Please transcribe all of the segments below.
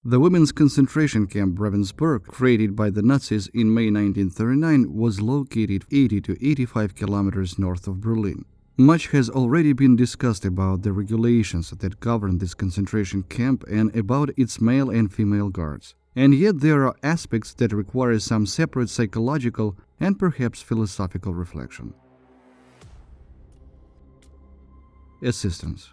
The women's concentration camp Ravensbrück, created by the Nazis in May 1939, was located 80 to 85 kilometers north of Berlin. Much has already been discussed about the regulations that govern this concentration camp and about its male and female guards. And yet there are aspects that require some separate psychological and perhaps philosophical reflection. Assistance.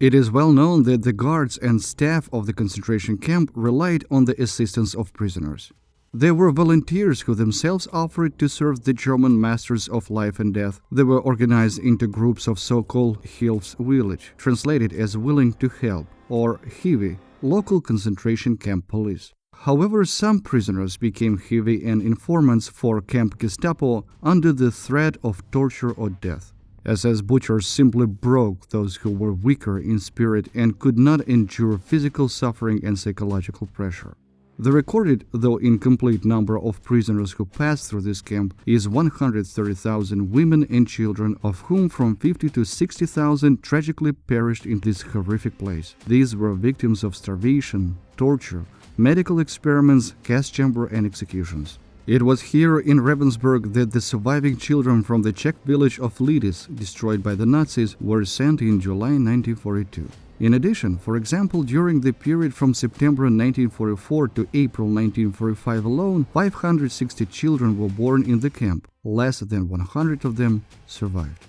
It is well known that the guards and staff of the concentration camp relied on the assistance of prisoners. They were volunteers who themselves offered to serve the German masters of life and death. They were organized into groups of so-called Hilfswillig, translated as willing to help, or Hiwi, local concentration camp police. However, some prisoners became Hiwi and informants for camp Gestapo under the threat of torture or death. SS butchers simply broke those who were weaker in spirit and could not endure physical suffering and psychological pressure. The recorded, though incomplete, number of prisoners who passed through this camp is 130,000 women and children, of whom from 50 to 60,000 tragically perished in this horrific place. These were victims of starvation, torture, medical experiments, gas chamber, and executions. It was here in Ravensbrück that the surviving children from the Czech village of Lidis, destroyed by the Nazis, were sent in July 1942. In addition, for example, during the period from September 1944 to April 1945 alone, 560 children were born in the camp. Less than 100 of them survived.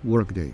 Workday.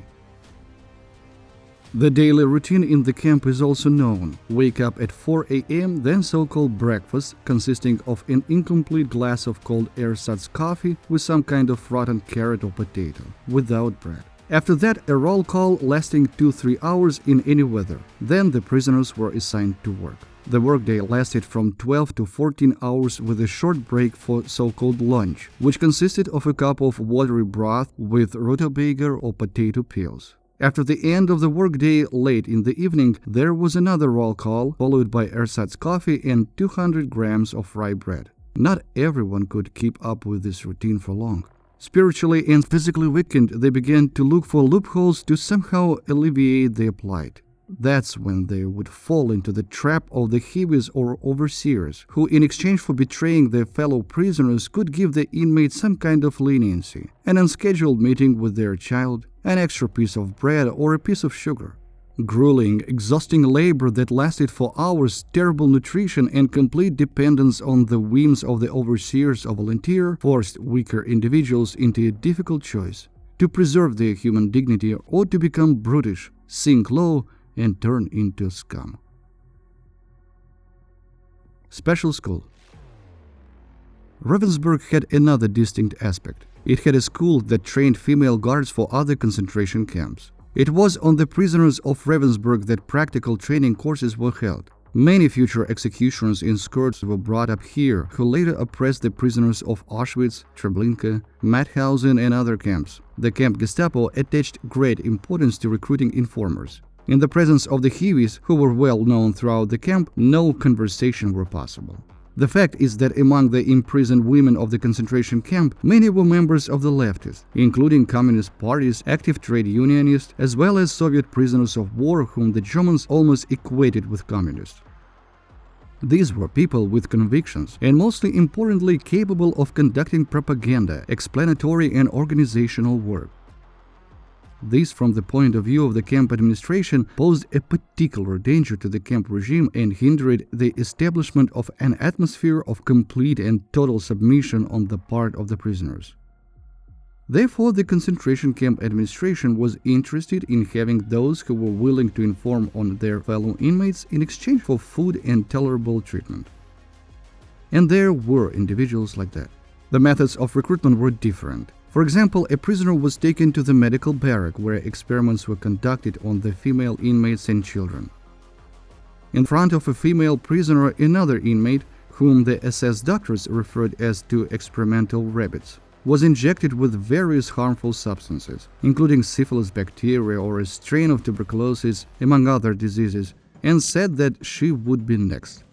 The daily routine in the camp is also known. Wake up at 4 a.m., then so-called breakfast, consisting of an incomplete glass of cold ersatz coffee with some kind of rotten carrot or potato, without bread. After that, a roll call lasting 2-3 hours in any weather. Then the prisoners were assigned to work. The workday lasted from 12 to 14 hours with a short break for so-called lunch, which consisted of a cup of watery broth with rutabaga or potato peels. After the end of the workday, late in the evening, there was another roll call, followed by ersatz coffee and 200 grams of rye bread. Not everyone could keep up with this routine for long. Spiritually and physically weakened, they began to look for loopholes to somehow alleviate their plight. That's when they would fall into the trap of the Hiwis or overseers, who in exchange for betraying their fellow prisoners could give the inmates some kind of leniency, an unscheduled meeting with their child, an extra piece of bread or a piece of sugar. Grueling, exhausting labor that lasted for hours, terrible nutrition, and complete dependence on the whims of the overseers or volunteer forced weaker individuals into a difficult choice: to preserve their human dignity or to become brutish, sink low, and turn into scum. Special school. Ravensbrück had another distinct aspect. It had a school that trained female guards for other concentration camps. It was on the prisoners of Ravensbrück that practical training courses were held. Many future executioners in skirts were brought up here, who later oppressed the prisoners of Auschwitz, Treblinka, Mauthausen, and other camps. The camp Gestapo attached great importance to recruiting informers. In the presence of the Hiwis, who were well known throughout the camp, no conversation were possible. The fact is that among the imprisoned women of the concentration camp, many were members of the leftists, including communist parties, active trade unionists, as well as Soviet prisoners of war whom the Germans almost equated with communists. These were people with convictions and, mostly importantly, capable of conducting propaganda, explanatory and organizational work. This, from the point of view of the camp administration, posed a particular danger to the camp regime and hindered the establishment of an atmosphere of complete and total submission on the part of the prisoners. Therefore, the concentration camp administration was interested in having those who were willing to inform on their fellow inmates in exchange for food and tolerable treatment. And there were individuals like that. The methods of recruitment were different. For example, a prisoner was taken to the medical barrack where experiments were conducted on the female inmates and children. In front of a female prisoner, another inmate, whom the SS doctors referred as to experimental rabbits, was injected with various harmful substances, including syphilis bacteria or a strain of tuberculosis, among other diseases, and said that she would be next.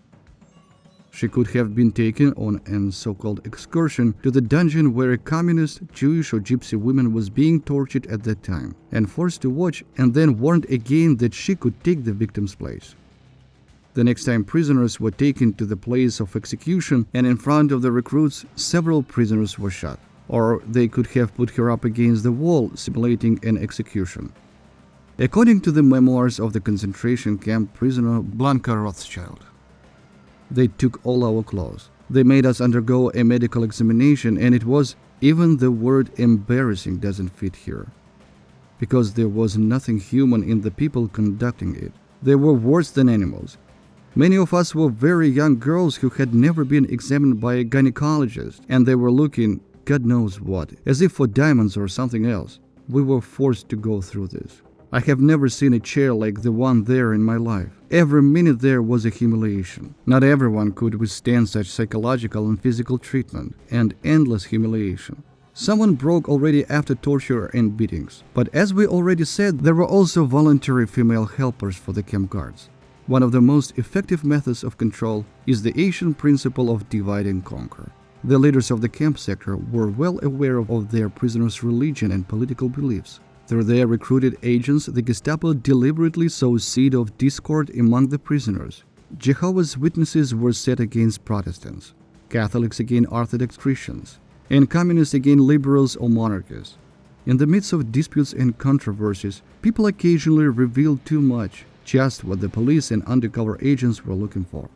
She could have been taken on an so-called excursion to the dungeon where a communist, Jewish or Gypsy woman was being tortured at that time, and forced to watch, and then warned again that she could take the victim's place. The next time prisoners were taken to the place of execution, and in front of the recruits, several prisoners were shot. Or they could have put her up against the wall, simulating an execution. According to the memoirs of the concentration camp prisoner Blanca Rothschild, they took all our clothes. They made us undergo a medical examination, and it was, even the word embarrassing doesn't fit here, because there was nothing human in the people conducting it. They were worse than animals. Many of us were very young girls who had never been examined by a gynecologist, and they were looking, God knows what, as if for diamonds or something else. We were forced to go through this. I have never seen a chair like the one there in my life. Every minute there was a humiliation. Not everyone could withstand such psychological and physical treatment, and endless humiliation. Someone broke already after torture and beatings. But as we already said, there were also voluntary female helpers for the camp guards. One of the most effective methods of control is the Asian principle of divide and conquer. The leaders of the camp sector were well aware of their prisoners' religion and political beliefs. Through their recruited agents, the Gestapo deliberately sowed seed of discord among the prisoners. Jehovah's Witnesses were set against Protestants, Catholics against Orthodox Christians, and communists against liberals or monarchists. In the midst of disputes and controversies, people occasionally revealed too much, just what the police and undercover agents were looking for.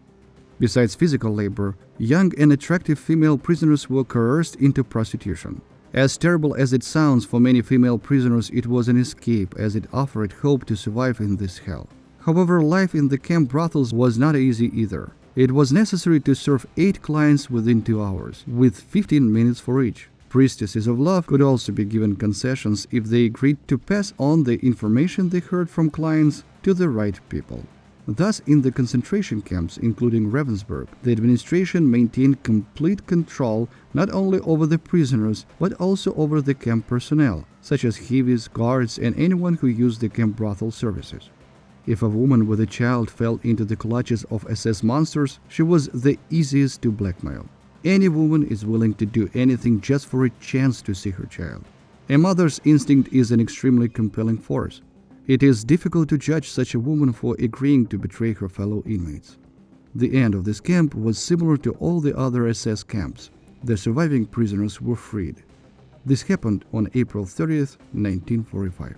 Besides physical labor, young and attractive female prisoners were coerced into prostitution. As terrible as it sounds for many female prisoners, it was an escape as it offered hope to survive in this hell. However, life in the camp brothels was not easy either. It was necessary to serve 8 clients within 2 hours, with 15 minutes for each. Priestesses of love could also be given concessions if they agreed to pass on the information they heard from clients to the right people. Thus, in the concentration camps, including Ravensbrück, the administration maintained complete control not only over the prisoners, but also over the camp personnel, such as heavies, guards, and anyone who used the camp brothel services. If a woman with a child fell into the clutches of SS monsters, she was the easiest to blackmail. Any woman is willing to do anything just for a chance to see her child. A mother's instinct is an extremely compelling force. It is difficult to judge such a woman for agreeing to betray her fellow inmates. The end of this camp was similar to all the other SS camps. The surviving prisoners were freed. This happened on April 30th, 1945.